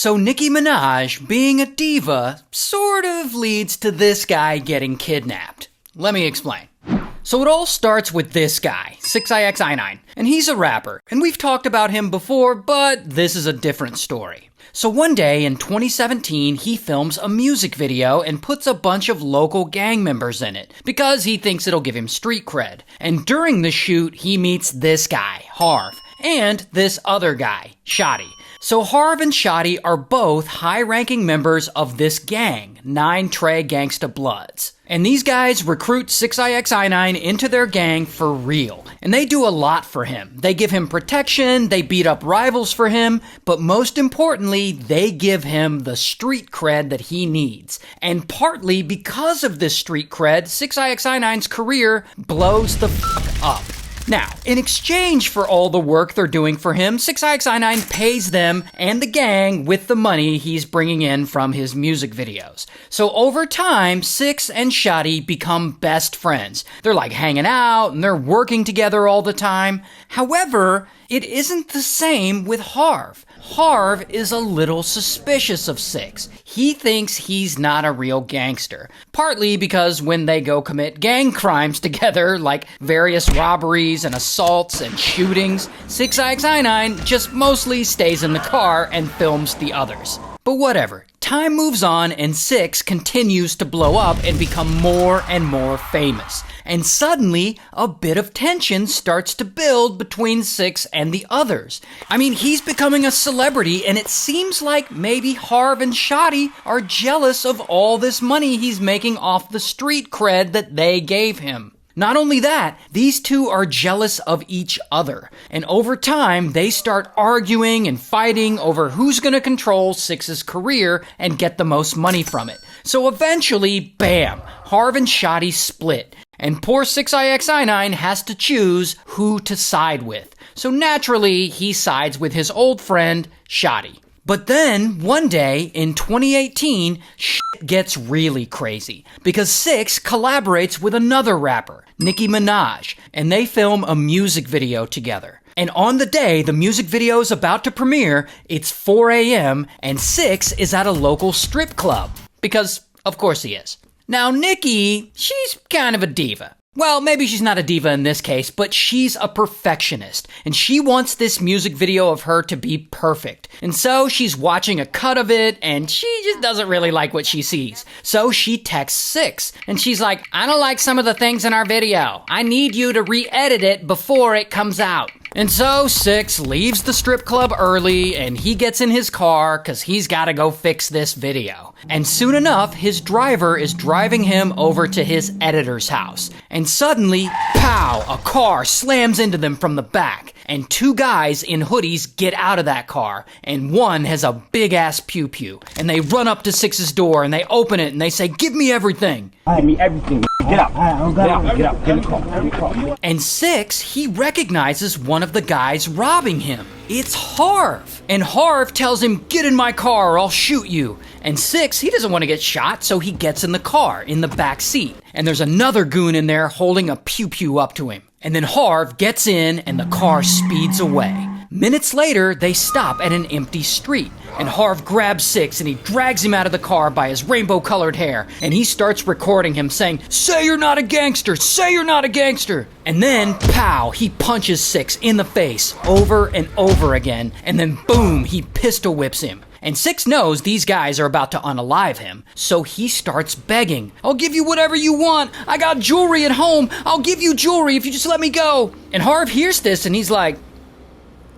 So Nicki Minaj, being a diva, sort of leads to this guy getting kidnapped. Let me explain. So it all starts with this guy, 6ix9ine, and he's a rapper, and we've talked about him before, but this is a different story. So one day in 2017, he films a music video and puts a bunch of local gang members in it, because he thinks it'll give him street cred. And during the shoot, he meets this guy, Harv, and this other guy, Shotty. So Harv and Shotty are both high-ranking members of this gang, 9 Trey Gangsta Bloods. And these guys recruit 6ix9ine into their gang for real. And they do a lot for him. They give him protection, they beat up rivals for him, but most importantly, they give him the street cred that he needs. And partly because of this street cred, 6ix9ine's career blows the fuck up. Now, in exchange for all the work they're doing for him, 6ix9ine pays them and the gang with the money he's bringing in from his music videos. So over time, 6 and Shotty become best friends. They're like hanging out and they're working together all the time. However, it isn't the same with Harv. Harv is a little suspicious of 6. He thinks he's not a real gangster. Partly because when they go commit gang crimes together, like various robberies and assaults and shootings, 6ix9ine just mostly stays in the car and films the others. But whatever. Time moves on and 6 continues to blow up and become more and more famous. And suddenly, a bit of tension starts to build between 6 and the others. I mean, he's becoming a celebrity and it seems like maybe Harv and Shotty are jealous of all this money he's making off the street cred that they gave him. Not only that, these two are jealous of each other, and over time, they start arguing and fighting over who's gonna control 6's career and get the most money from it. So eventually, bam, Harv and Shotty split, and poor 6ix9ine has to choose who to side with. So naturally, he sides with his old friend, Shotty. But then, one day, in 2018, shit gets really crazy, because 6 collaborates with another rapper, Nicki Minaj, and they film a music video together. And on the day the music video is about to premiere, it's 4 a.m., and 6 is at a local strip club. Because, of course he is. Now, Nicki, she's kind of a diva. Well, maybe she's not a diva in this case, but she's a perfectionist, and she wants this music video of her to be perfect. And so she's watching a cut of it, and she just doesn't really like what she sees. So she texts 6, and she's like, I don't like some of the things in our video. I need you to re-edit it before it comes out. And so 6 leaves the strip club early and he gets in his car because he's got to go fix this video. And soon enough, his driver is driving him over to his editor's house. And suddenly, pow, a car slams into them from the back. And 2 guys in hoodies get out of that car. And one has a big ass pew-pew. And they run up to 6's door and they open it and they say, give me everything. Give me everything. Get out. Get out. Get in the car. And 6, he recognizes one of the guys robbing him. It's Harv. And Harv tells him, get in my car or I'll shoot you. And 6, he doesn't want to get shot, so he gets in the car, in the back seat. And there's another goon in there holding a pew-pew up to him. And then Harv gets in and the car speeds away. Minutes later, they stop at an empty street. And Harv grabs 6 and he drags him out of the car by his rainbow-colored hair. And he starts recording him saying, say you're not a gangster! Say you're not a gangster! And then, pow, he punches 6 in the face over and over again. And then boom, he pistol whips him. And 6 knows these guys are about to unalive him, so he starts begging. I'll give you whatever you want. I got jewelry at home. I'll give you jewelry if you just let me go. And Harv hears this and he's like,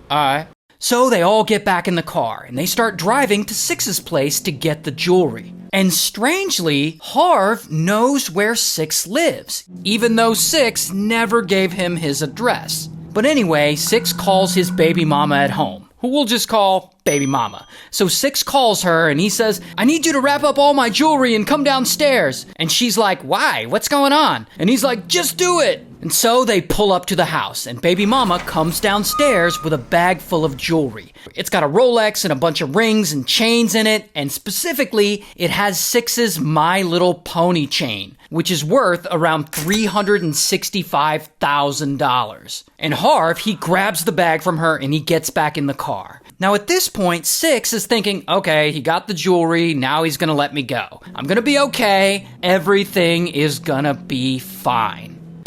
alright. So they all get back in the car and they start driving to 6's place to get the jewelry. And strangely, Harv knows where 6 lives, even though 6 never gave him his address. But anyway, 6 calls his baby mama at home, who we'll just call baby mama. So 6 calls her and he says, I need you to wrap up all my jewelry and come downstairs. And she's like, why? What's going on? And he's like, just do it. And so they pull up to the house and baby mama comes downstairs with a bag full of jewelry. It's got a Rolex and a bunch of rings and chains in it, and specifically, it has 6's My Little Pony chain, which is worth around $365,000. And Harv, he grabs the bag from her and he gets back in the car. Now at this point, 6ix is thinking, okay, he got the jewelry, now he's gonna let me go. I'm gonna be okay, everything is gonna be fine.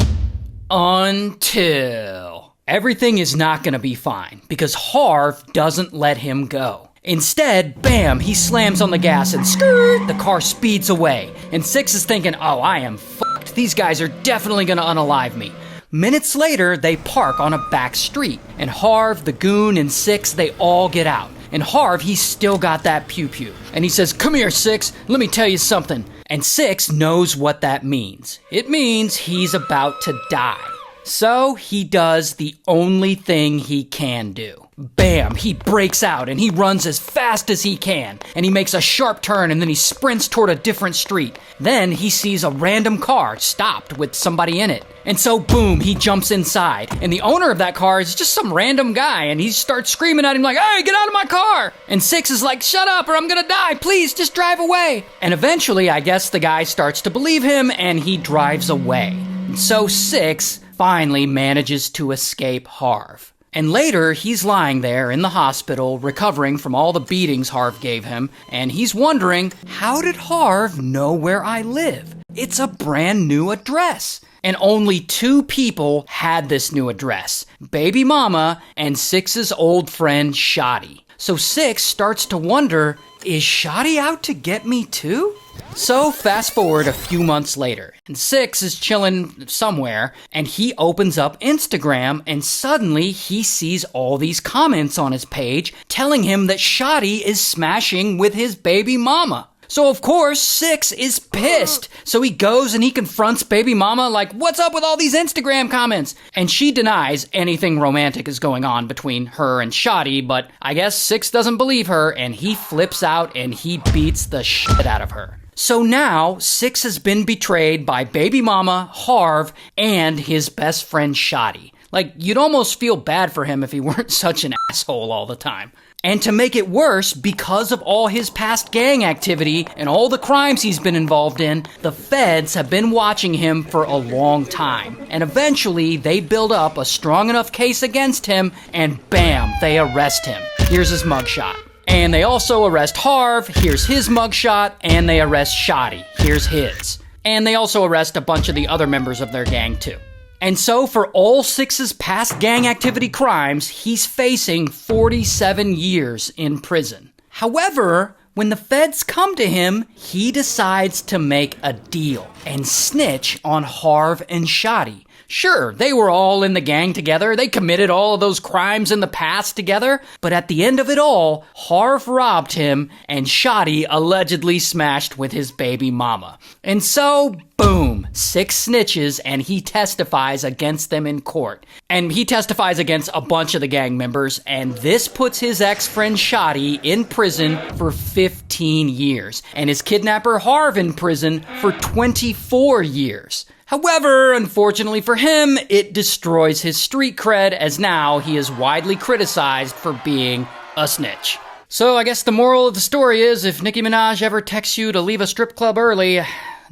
Until everything is not gonna be fine, because Harv doesn't let him go. Instead, bam, he slams on the gas and skirt, the car speeds away. And 6ix is thinking, oh, I am fucked. These guys are definitely gonna unalive me. Minutes later, they park on a back street. And Harv, the goon, and 6ix, they all get out. And Harv, he's still got that pew-pew. And he says, come here, 6ix, let me tell you something. And 6ix knows what that means. It means he's about to die. So he does the only thing he can do. Bam, he breaks out and he runs as fast as he can. And he makes a sharp turn and then he sprints toward a different street. Then he sees a random car stopped with somebody in it. And so boom, he jumps inside. And the owner of that car is just some random guy. And he starts screaming at him like, hey, get out of my car. And 6ix is like, shut up or I'm gonna die. Please, just drive away. And eventually, I guess the guy starts to believe him and he drives away. And so 6ix finally manages to escape Harv. And later, he's lying there in the hospital, recovering from all the beatings Harv gave him, and he's wondering, how did Harv know where I live? It's a brand new address. And only 2 people had this new address, Baby Mama and 6ix's old friend, Shotty. So 6ix starts to wonder, is Shotty out to get me too? So fast forward a few months later, and 6ix is chilling somewhere, and he opens up Instagram, and suddenly he sees all these comments on his page telling him that Shotty is smashing with his baby mama. So of course, 6ix is pissed. So he goes and he confronts baby mama like, what's up with all these Instagram comments? And she denies anything romantic is going on between her and Shotty, but I guess 6ix doesn't believe her and he flips out and he beats the shit out of her. So now, 6ix has been betrayed by baby mama, Harv, and his best friend Shotty. Like, you'd almost feel bad for him if he weren't such an asshole all the time. And to make it worse, because of all his past gang activity and all the crimes he's been involved in, the feds have been watching him for a long time. And eventually, they build up a strong enough case against him, and bam, they arrest him. Here's his mugshot. And they also arrest Harv, here's his mugshot, and they arrest Shotty, here's his. And they also arrest a bunch of the other members of their gang too. And so for all 6ix's past gang activity crimes, he's facing 47 years in prison. However, when the feds come to him, he decides to make a deal and snitch on Harv and Shotty. Sure, they were all in the gang together, they committed all of those crimes in the past together, but at the end of it all, Harv robbed him and Shotty allegedly smashed with his baby mama. And so, boom, 6ix snitches and he testifies against them in court. And he testifies against a bunch of the gang members, and this puts his ex-friend Shotty in prison for 15 years, and his kidnapper Harv in prison for 24 years. However, unfortunately for him, it destroys his street cred as now he is widely criticized for being a snitch. So I guess the moral of the story is if Nicki Minaj ever texts you to leave a strip club early,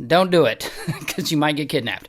don't do it, because you might get kidnapped.